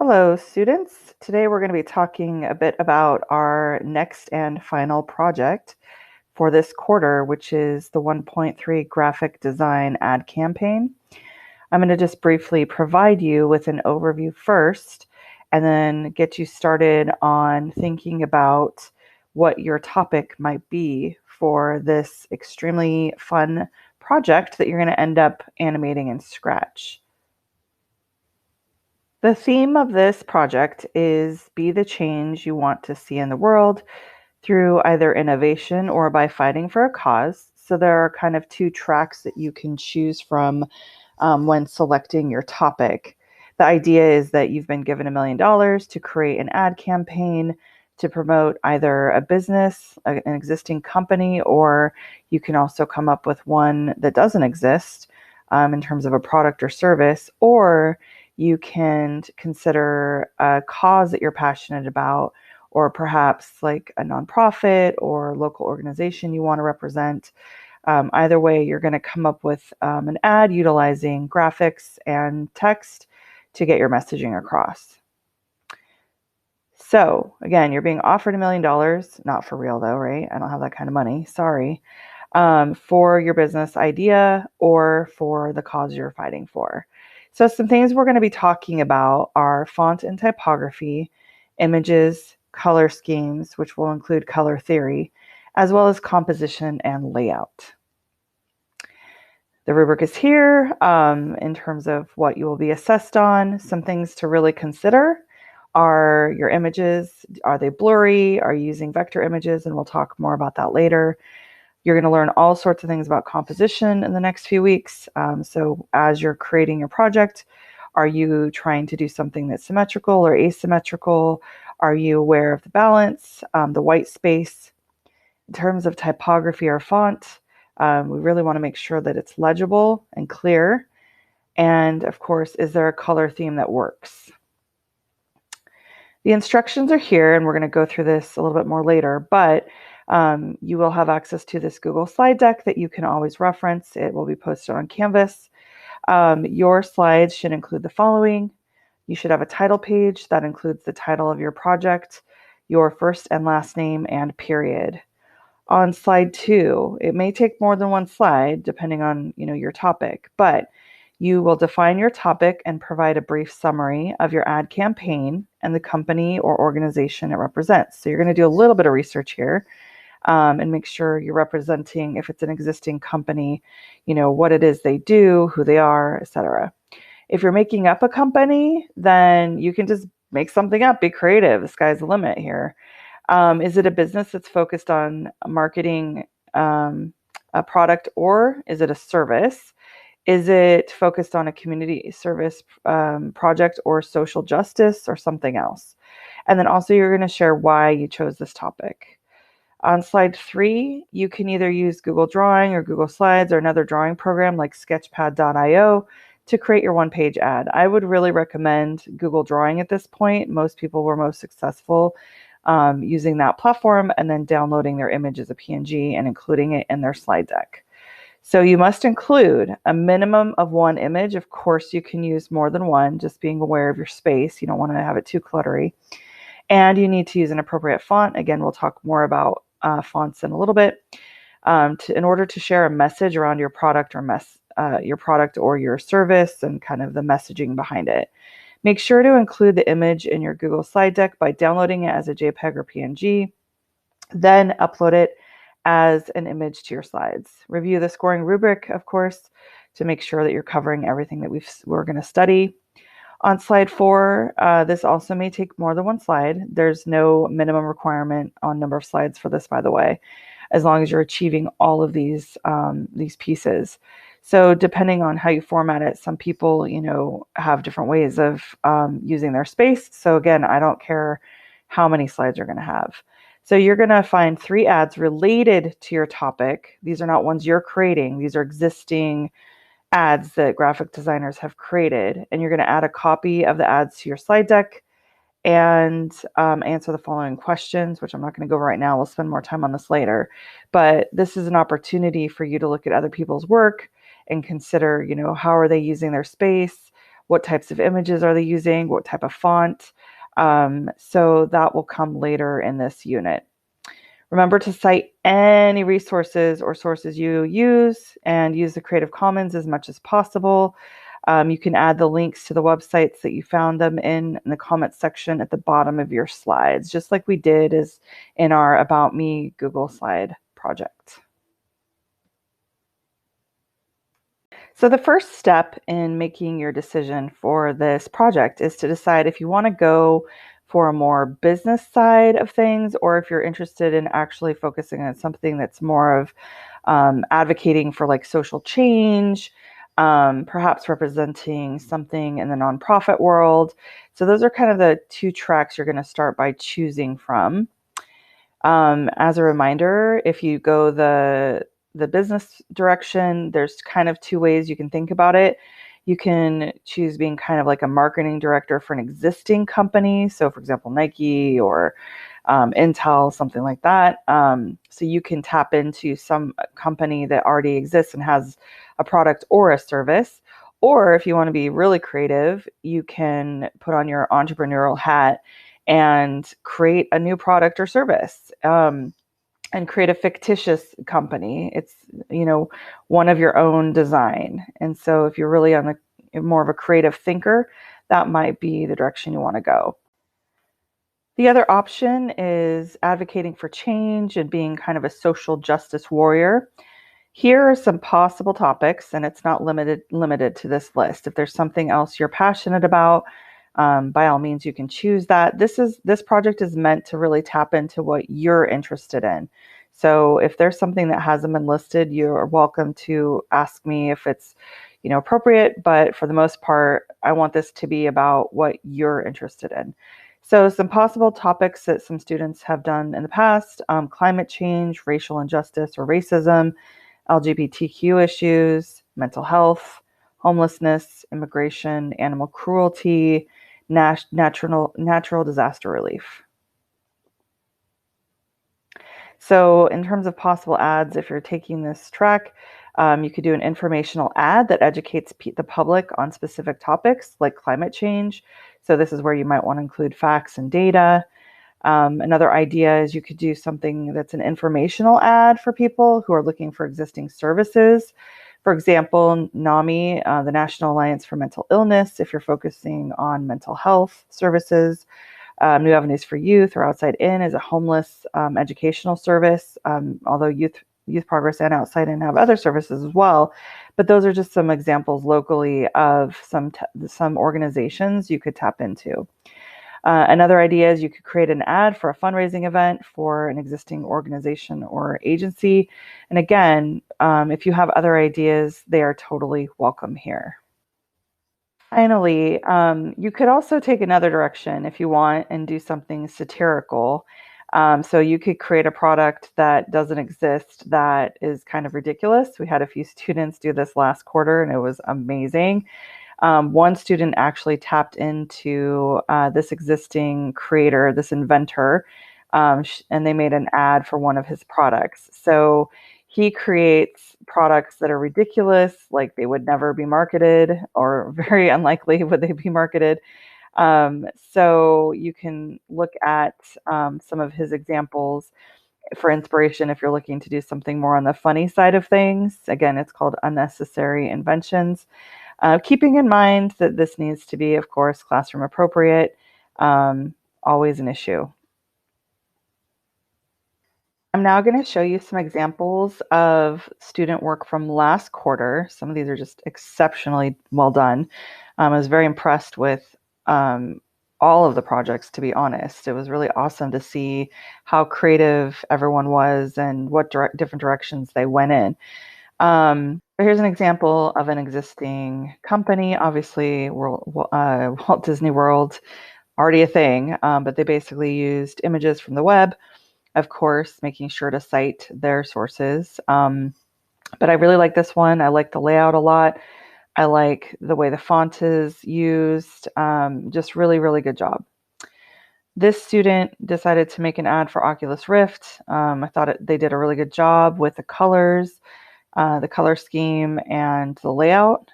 Hello, students. Today we're going to be talking a bit about our next and final project for this quarter, which is the 1.3 graphic design ad campaign. I'm going to just briefly provide you with an overview first and then get you started on thinking about what your topic might be for this extremely fun project that you're going to end up animating in Scratch. The theme of this project is be the change you want to see in the world through either innovation or by fighting for a cause. So there are kind of two tracks that you can choose from when selecting your topic. The idea is that you've been given $1 million to create an ad campaign to promote either a business, an existing company, or you can also come up with one that doesn't exist in terms of a product or service, or you can consider a cause that you're passionate about, or perhaps like a nonprofit or local organization you want to represent. Either way, you're going to come up with an ad utilizing graphics and text to get your messaging across. So again, you're being offered $1 million, not for real though, right? I don't have that kind of money, sorry, for your business idea or for the cause you're fighting for. So some things we're going to be talking about are font and typography, images, color schemes, which will include color theory, as well as composition and layout. The rubric is here in terms of what you will be assessed on. Some things to really consider are your images. Are they blurry? Are you using vector images? And we'll talk more about that later. You're going to learn all sorts of things about composition in the next few weeks. So as you're creating your project, are you trying to do something that's symmetrical or asymmetrical? Are you aware of the balance, the white space? In terms of typography or font, we really want to make sure that it's legible and clear. And of course, is there a color theme that works? The instructions are here, and we're going to go through this a little bit more later, but you will have access to this Google slide deck that you can always reference. It will be posted on Canvas. Your slides should include the following. You should have a title page that includes the title of your project, your first and last name, and period. On slide 2, it may take more than one slide depending on your topic, but you will define your topic and provide a brief summary of your ad campaign and the company or organization it represents. So you're going to do a little bit of research here and make sure you're representing, if it's an existing company, what it is they do, who they are, etc. If you're making up a company, then you can just make something up, be creative. The sky's the limit here. Is it a business that's focused on marketing a product, or is it a service? Is it focused on a community service project or social justice or something else? And then also you're going to share why you chose this topic. On slide 3, you can either use Google Drawing or Google Slides or another drawing program like Sketchpad.io to create your one-page ad. I would really recommend Google Drawing at this point. Most people were most successful using that platform and then downloading their image as a PNG and including it in their slide deck. So you must include a minimum of one image. Of course, you can use more than one, just being aware of your space. You don't want to have it too cluttery. And you need to use an appropriate font. Again, we'll talk more about fonts in a little bit. In order to share a message around your product or your service and kind of the messaging behind it. Make sure to include the image in your Google slide deck by downloading it as a JPEG or PNG. Then upload it as an image to your slides. Review the scoring rubric, of course, to make sure that you're covering everything that we're going to study. On slide 4, this also may take more than one slide. There's no minimum requirement on number of slides for this, by the way, as long as you're achieving all of these pieces. So depending on how you format it, some people, have different ways of using their space. So again, I don't care how many slides you're going to have. So you're going to find 3 ads related to your topic. These are not ones you're creating. These are existing ads that graphic designers have created. And you're going to add a copy of the ads to your slide deck and answer the following questions, which I'm not going to go over right now. We'll spend more time on this later. But this is an opportunity for you to look at other people's work and consider, how are they using their space? what types of images are they using, what type of font. So that will come later in this unit. Remember to cite any resources or sources you use and use the Creative Commons as much as possible. You can add the links to the websites that you found them in the comments section at the bottom of your slides, just like we did is in our About Me Google Slide project. So the first step in making your decision for this project is to decide if you want to go for a more business side of things, or if you're interested in actually focusing on something that's more of advocating for like social change, perhaps representing something in the nonprofit world. So those are kind of the two tracks you're going to start by choosing from. As a reminder, if you go the business direction, there's kind of two ways you can think about it. You can choose being kind of like a marketing director for an existing company. So, for example, Nike or Intel, something like that. So you can tap into some company that already exists and has a product or a service. Or if you want to be really creative, you can put on your entrepreneurial hat and create a new product or service. And create a fictitious company. It's, one of your own design. And so if you're really on the more of a creative thinker, that might be the direction you want to go. The other option is advocating for change and being kind of a social justice warrior. Here are some possible topics, and it's not limited to this list. If there's something else you're passionate about, by all means, you can choose that. This project is meant to really tap into what you're interested in. So if there's something that hasn't been listed, you're welcome to ask me if it's, appropriate. But for the most part, I want this to be about what you're interested in. So some possible topics that some students have done in the past: climate change, racial injustice or racism, LGBTQ issues, mental health, homelessness, immigration, animal cruelty, natural disaster relief. So in terms of possible ads, if you're taking this track, you could do an informational ad that educates the public on specific topics like climate change. So this is where you might want to include facts and data. Another idea is you could do something that's an informational ad for people who are looking for existing services. For example, NAMI, the National Alliance for Mental Illness, if you're focusing on mental health services. New Avenues for Youth or Outside In is a homeless educational service, although Youth Progress and Outside In have other services as well. But those are just some examples locally of some organizations you could tap into. Another idea is you could create an ad for a fundraising event for an existing organization or agency. And again, if you have other ideas, they are totally welcome here. Finally, you could also take another direction if you want and do something satirical. So you could create a product that doesn't exist that is kind of ridiculous. We had a few students do this last quarter and it was amazing. One student actually tapped into this existing creator, this inventor, and they made an ad for one of his products. So he creates products that are ridiculous, like they would never be marketed, or very unlikely would they be marketed. So you can look at some of his examples for inspiration if you're looking to do something more on the funny side of things. Again, it's called Unnecessary Inventions. Keeping in mind that this needs to be, of course, classroom appropriate, always an issue. I'm now going to show you some examples of student work from last quarter. Some of these are just exceptionally well done. I was very impressed with all of the projects, to be honest. It was really awesome to see how creative everyone was and what different directions they went in. Here's an example of an existing company. Obviously, Walt Disney World, already a thing, but they basically used images from the web, of course, making sure to cite their sources. But I really like this one. I like the layout a lot. I like the way the font is used. Just really, really good job. This student decided to make an ad for Oculus Rift. I thought they did a really good job with the colors, the color scheme, and the layout.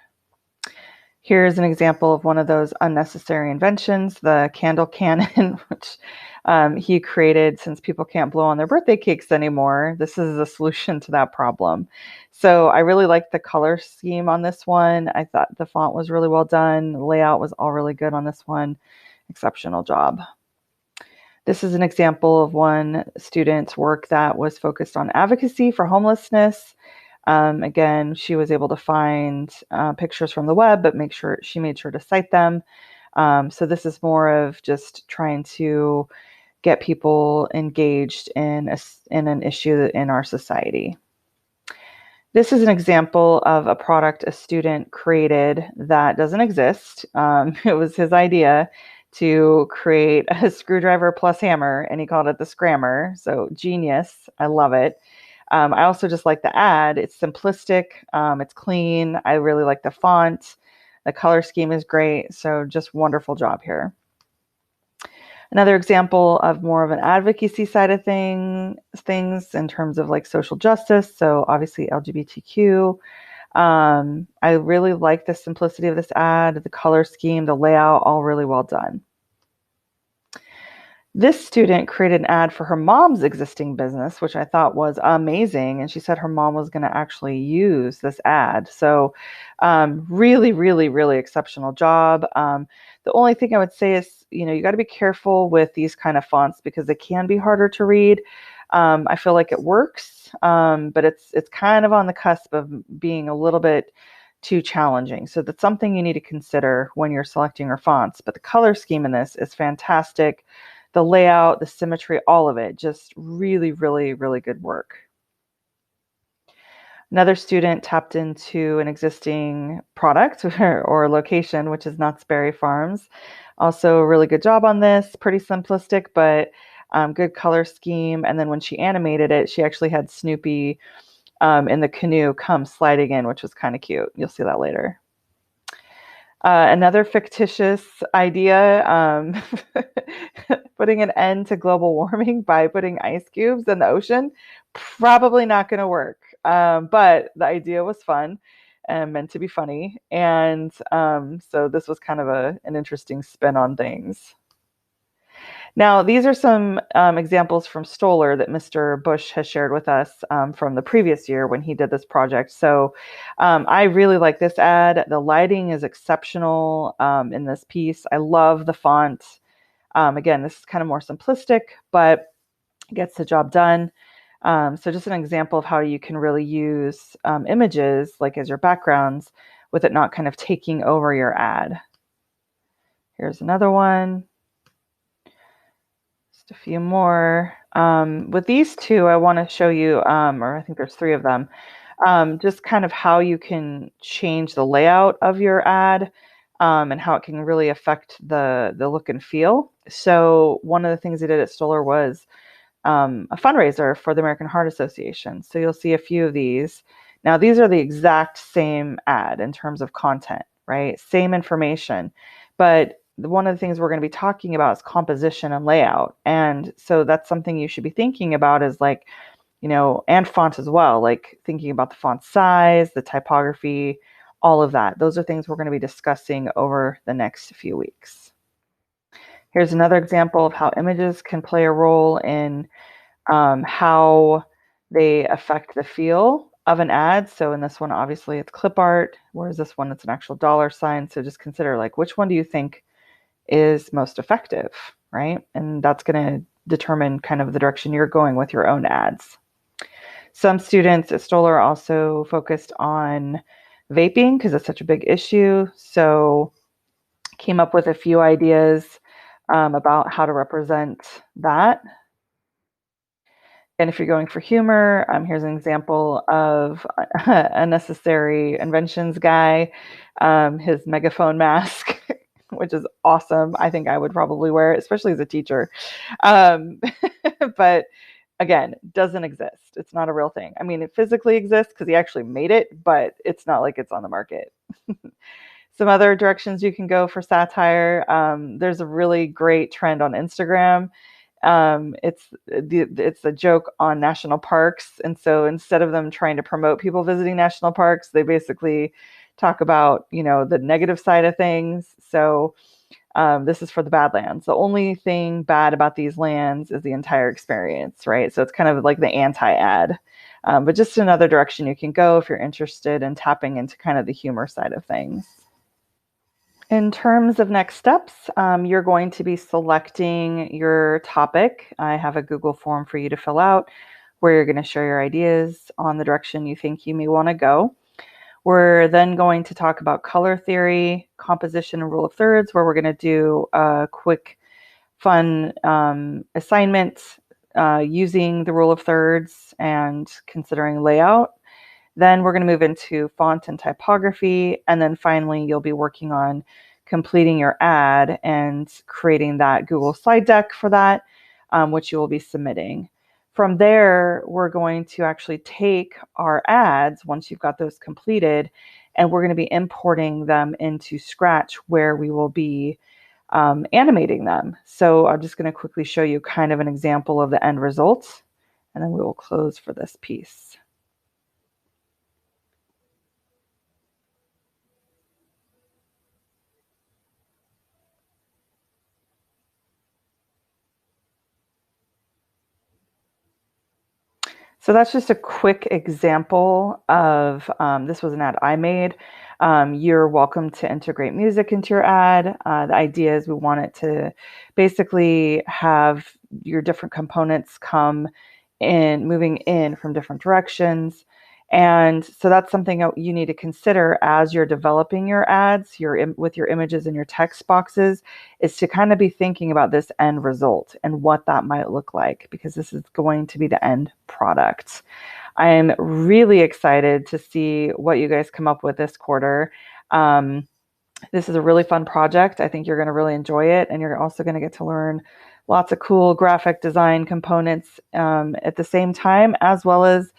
Here's an example of one of those unnecessary inventions, the candle cannon, which he created since people can't blow on their birthday cakes anymore. This is a solution to that problem. So I really liked the color scheme on this one. I thought the font was really well done. The layout was all really good on this one. Exceptional job. This is an example of one student's work that was focused on advocacy for homelessness. Again, she was able to find pictures from the web, but she made sure to cite them. So this is more of just trying to get people engaged in an issue in our society. This is an example of a product a student created that doesn't exist. It was his idea to create a screwdriver plus hammer, and he called it the Scrammer. So genius. I love it. I also just like the ad. It's simplistic. It's clean. I really like the font. The color scheme is great. So just wonderful job here. Another example of more of an advocacy side of things in terms of like social justice. So obviously LGBTQ. I really like the simplicity of this ad, the color scheme, the layout, all really well done. This student created an ad for her mom's existing business, which I thought was amazing. And she said her mom was going to actually use this ad. So really, really, really exceptional job. The only thing I would say is, you got to be careful with these kind of fonts because they can be harder to read. I feel like it works, but it's kind of on the cusp of being a little bit too challenging. So that's something you need to consider when you're selecting your fonts. But the color scheme in this is fantastic. The layout, the symmetry, all of it, just really, really, really good work. Another student tapped into an existing product or location, which is Knott's Berry Farms. Also a really good job on this, pretty simplistic, but good color scheme. And then when she animated it, she actually had Snoopy in the canoe come sliding in, which was kind of cute. You'll see that later. Another fictitious idea, putting an end to global warming by putting ice cubes in the ocean, probably not going to work. But the idea was fun and meant to be funny. And so this was kind of an interesting spin on things. Now, these are some examples from Stoller that Mr. Bush has shared with us from the previous year when he did this project. So I really like this ad. The lighting is exceptional in this piece. I love the font. Again, this is kind of more simplistic, but gets the job done. So just an example of how you can really use images like as your backgrounds with it not kind of taking over your ad. Here's another one. A few more. With these two, I want to show you, or I think there's three of them, just kind of how you can change the layout of your ad and how it can really affect the look and feel. So one of the things they did at Stoller was a fundraiser for the American Heart Association. So you'll see a few of these. Now, these are the exact same ad in terms of content, right? Same information, but one of the things we're going to be talking about is composition and layout. And so that's something you should be thinking about is like, and font as well, like thinking about the font size, the typography, all of that. Those are things we're going to be discussing over the next few weeks. Here's another example of how images can play a role in how they affect the feel of an ad. So in this one, obviously it's clip art, whereas this one, it's an actual dollar sign. So just consider like, which one do you think is most effective, right? And that's going to determine kind of the direction you're going with your own ads. Some students at Stoller also focused on vaping because it's such a big issue. So came up with a few ideas about how to represent that. And if you're going for humor, here's an example of a necessary inventions guy, his megaphone mask, which is awesome. I think I would probably wear it, especially as a teacher. But again, doesn't exist. It's not a real thing. I mean, it physically exists because he actually made it, but it's not like it's on the market. Some other directions you can go for satire. There's a really great trend on Instagram. It's a joke on national parks. And so instead of them trying to promote people visiting national parks, they basically talk about, the negative side of things. So this is for the Badlands. The only thing bad about these lands is the entire experience, right? So it's kind of like the anti-ad, but just another direction you can go if you're interested in tapping into kind of the humor side of things. In terms of next steps, you're going to be selecting your topic. I have a Google form for you to fill out where you're going to share your ideas on the direction you think you may want to go. We're then going to talk about color theory, composition, and rule of thirds, where we're going to do a quick, fun assignment using the rule of thirds and considering layout. Then we're going to move into font and typography. And then finally, you'll be working on completing your ad and creating that Google slide deck for that, which you will be submitting. From there, we're going to actually take our ads once you've got those completed, and we're going to be importing them into Scratch where we will be animating them. So I'm just going to quickly show you kind of an example of the end result, and then we will close for this piece. So that's just a quick example of, this was an ad I made. You're welcome to integrate music into your ad. The idea is we want it to basically have your different components come in, moving in from different directions. And so that's something that you need to consider as you're developing your ads, with your images and your text boxes, is to kind of be thinking about this end result and what that might look like, because this is going to be the end product. I'm really excited to see what you guys come up with this quarter. This is a really fun project. I think you're going to really enjoy it, and you're also going to get to learn lots of cool graphic design components at the same time, as well as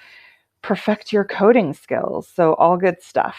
perfect your coding skills. So all good stuff.